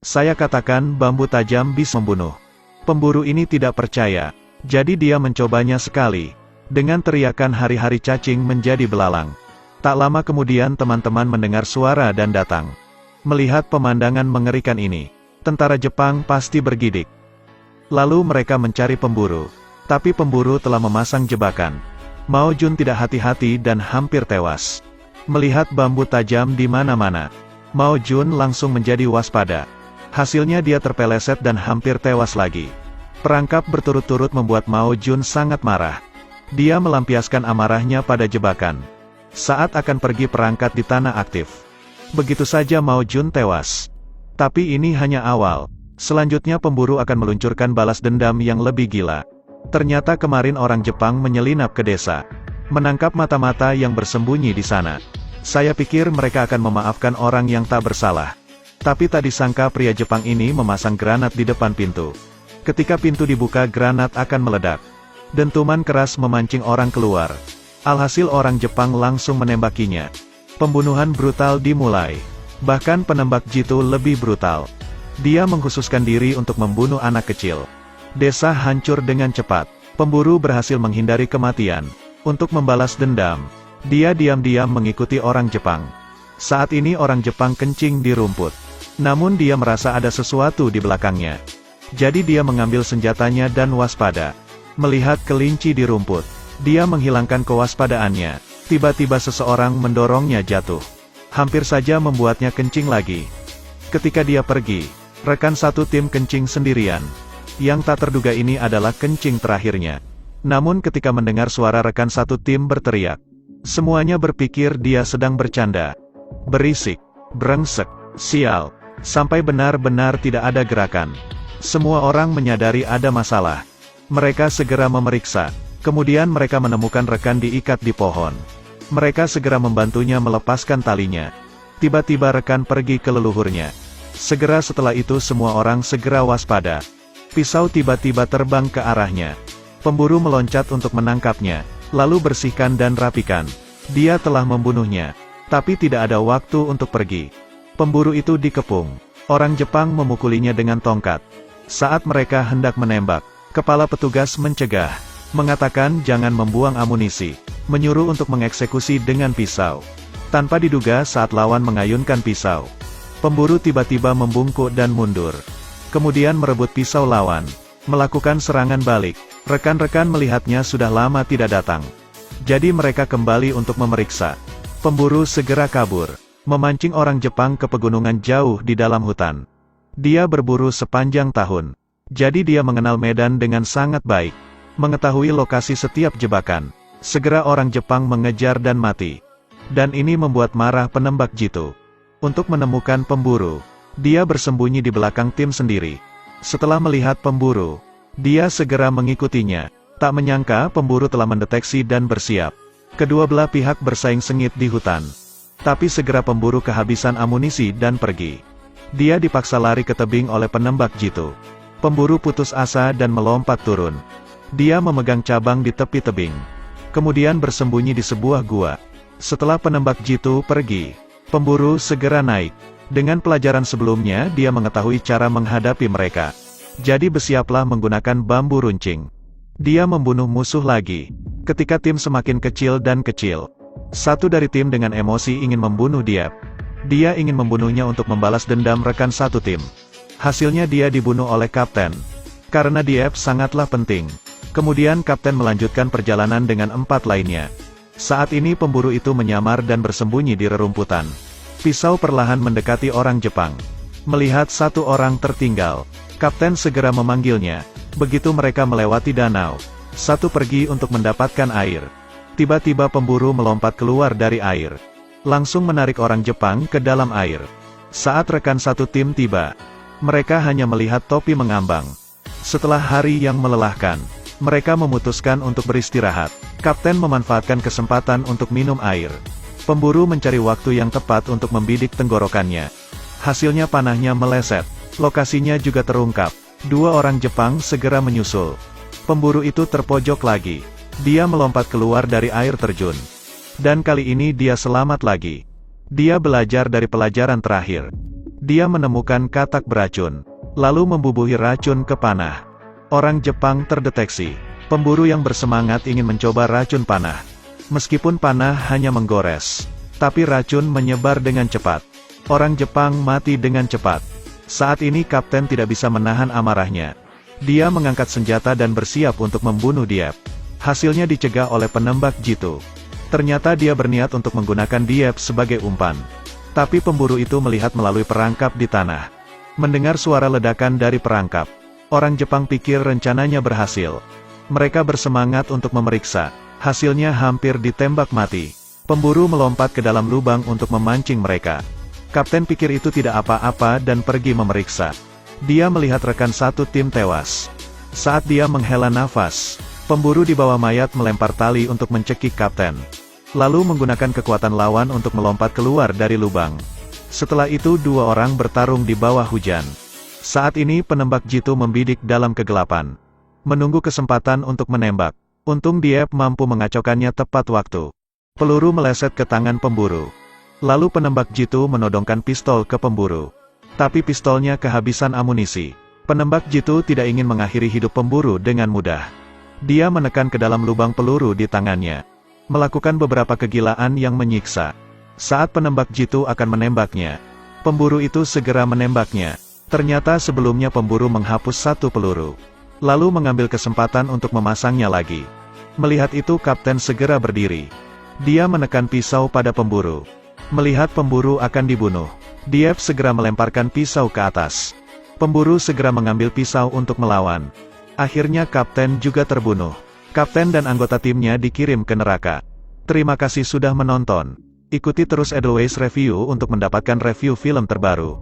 Saya katakan bambu tajam bisa membunuh. Pemburu ini tidak percaya, jadi dia mencobanya sekali. Dengan teriakan hari-hari cacing menjadi belalang. Tak lama kemudian teman-teman mendengar suara dan datang. Melihat pemandangan mengerikan ini, tentara Jepang pasti bergidik. Lalu mereka mencari pemburu. Tapi pemburu telah memasang jebakan. Mao Jun tidak hati-hati dan hampir tewas. Melihat bambu tajam di mana-mana, Mao Jun langsung menjadi waspada. Hasilnya dia terpeleset dan hampir tewas lagi. Perangkap berturut-turut membuat Mao Jun sangat marah. Dia melampiaskan amarahnya pada jebakan. Saat akan pergi perangkat di tanah aktif. Begitu saja Mao Jun tewas. Tapi ini hanya awal. Selanjutnya pemburu akan meluncurkan balas dendam yang lebih gila. Ternyata kemarin orang Jepang menyelinap ke desa. Menangkap mata-mata yang bersembunyi di sana. Saya pikir mereka akan memaafkan orang yang tak bersalah. Tapi tak disangka pria Jepang ini memasang granat di depan pintu. Ketika pintu dibuka granat akan meledak. Dentuman keras memancing orang keluar. Alhasil orang Jepang langsung menembakinya. Pembunuhan brutal dimulai. Bahkan penembak jitu lebih brutal. Dia mengkhususkan diri untuk membunuh anak kecil. Desa hancur dengan cepat. Pemburu berhasil menghindari kematian. Untuk membalas dendam, dia diam-diam mengikuti orang Jepang. Saat ini orang Jepang kencing di rumput. Namun dia merasa ada sesuatu di belakangnya. Jadi dia mengambil senjatanya dan waspada. Melihat kelinci di rumput, dia menghilangkan kewaspadaannya. Tiba-tiba seseorang mendorongnya jatuh. Hampir saja membuatnya kencing lagi. Ketika dia pergi, rekan satu tim kencing sendirian. Yang tak terduga ini adalah kencing terakhirnya. Namun ketika mendengar suara rekan satu tim berteriak, semuanya berpikir dia sedang bercanda. Berisik, brengsek, sial. Sampai benar-benar tidak ada gerakan. Semua orang menyadari ada masalah. Mereka segera memeriksa. Kemudian mereka menemukan rekan diikat di pohon. Mereka segera membantunya melepaskan talinya. Tiba-tiba rekan pergi ke leluhurnya. Segera setelah itu semua orang segera waspada. Pisau tiba-tiba terbang ke arahnya. Pemburu meloncat untuk menangkapnya. Lalu bersihkan dan rapikan. Dia telah membunuhnya. Tapi tidak ada waktu untuk pergi. Pemburu itu dikepung. Orang Jepang memukulinya dengan tongkat. Saat mereka hendak menembak, kepala petugas mencegah. Mengatakan jangan membuang amunisi. Menyuruh untuk mengeksekusi dengan pisau. Tanpa diduga saat lawan mengayunkan pisau, pemburu tiba-tiba membungkuk dan mundur. Kemudian merebut pisau lawan. Melakukan serangan balik. Rekan-rekan melihatnya sudah lama tidak datang. Jadi mereka kembali untuk memeriksa. Pemburu segera kabur. Memancing orang Jepang ke pegunungan jauh di dalam hutan. Dia berburu sepanjang tahun. Jadi dia mengenal medan dengan sangat baik. Mengetahui lokasi setiap jebakan. Segera orang Jepang mengejar dan mati. Dan ini membuat marah penembak jitu. Untuk menemukan pemburu, dia bersembunyi di belakang tim sendiri. Setelah melihat pemburu, dia segera mengikutinya. Tak menyangka pemburu telah mendeteksi dan bersiap. Kedua belah pihak bersaing sengit di hutan. Tapi segera pemburu kehabisan amunisi dan pergi. Dia dipaksa lari ke tebing oleh penembak jitu. Pemburu putus asa dan melompat turun. Dia memegang cabang di tepi tebing. Kemudian bersembunyi di sebuah gua. Setelah penembak jitu pergi, pemburu segera naik. Dengan pelajaran sebelumnya dia mengetahui cara menghadapi mereka. Jadi bersiaplah menggunakan bambu runcing. Dia membunuh musuh lagi. Ketika tim semakin kecil dan kecil, satu dari tim dengan emosi ingin membunuh dia. Dia ingin membunuhnya untuk membalas dendam rekan satu tim. Hasilnya dia dibunuh oleh kapten. Karena Diep sangatlah penting. Kemudian kapten melanjutkan perjalanan dengan 4 lainnya. Saat ini pemburu itu menyamar dan bersembunyi di rerumputan. Pisau perlahan mendekati orang Jepang. Melihat satu orang tertinggal, kapten segera memanggilnya. Begitu mereka melewati danau, satu pergi untuk mendapatkan air. Tiba-tiba pemburu melompat keluar dari air. Langsung menarik orang Jepang ke dalam air. Saat rekan satu tim tiba, mereka hanya melihat topi mengambang. Setelah hari yang melelahkan, mereka memutuskan untuk beristirahat. Kapten memanfaatkan kesempatan untuk minum air. Pemburu mencari waktu yang tepat untuk membidik tenggorokannya. Hasilnya panahnya meleset. Lokasinya juga terungkap. 2 orang Jepang segera menyusul. Pemburu itu terpojok lagi. Dia melompat keluar dari air terjun. Dan kali ini dia selamat lagi. Dia belajar dari pelajaran terakhir. Dia menemukan katak beracun, lalu membubuhi racun ke panah. Orang Jepang terdeteksi. Pemburu yang bersemangat ingin mencoba racun panah. Meskipun panah hanya menggores, tapi racun menyebar dengan cepat. Orang Jepang mati dengan cepat. Saat ini Kapten tidak bisa menahan amarahnya. Dia mengangkat senjata dan bersiap untuk membunuh Diep. Hasilnya dicegah oleh penembak jitu. Ternyata dia berniat untuk menggunakan Diep sebagai umpan. Tapi pemburu itu melihat melalui perangkap di tanah. Mendengar suara ledakan dari perangkap, orang Jepang pikir rencananya berhasil. Mereka bersemangat untuk memeriksa. Hasilnya hampir ditembak mati. Pemburu melompat ke dalam lubang untuk memancing mereka. Kapten pikir itu tidak apa-apa dan pergi memeriksa. Dia melihat rekan satu tim tewas. Saat dia menghela nafas, pemburu di bawah mayat melempar tali untuk mencekik Kapten. Lalu menggunakan kekuatan lawan untuk melompat keluar dari lubang. Setelah itu dua orang bertarung di bawah hujan. Saat ini penembak jitu membidik dalam kegelapan. Menunggu kesempatan untuk menembak. Untung Diep mampu mengacaukannya tepat waktu. Peluru meleset ke tangan pemburu. Lalu penembak jitu menodongkan pistol ke pemburu. Tapi pistolnya kehabisan amunisi. Penembak jitu tidak ingin mengakhiri hidup pemburu dengan mudah. Dia menekan ke dalam lubang peluru di tangannya. Melakukan beberapa kegilaan yang menyiksa. Saat penembak jitu akan menembaknya, pemburu itu segera menembaknya. Ternyata sebelumnya pemburu menghapus satu peluru. Lalu mengambil kesempatan untuk memasangnya lagi. Melihat itu Kapten segera berdiri. Dia menekan pisau pada pemburu. Melihat pemburu akan dibunuh, Diep segera melemparkan pisau ke atas. Pemburu segera mengambil pisau untuk melawan. Akhirnya Kapten juga terbunuh. Kapten dan anggota timnya dikirim ke neraka. Terima kasih sudah menonton. Ikuti terus Edelweiss Review untuk mendapatkan review film terbaru.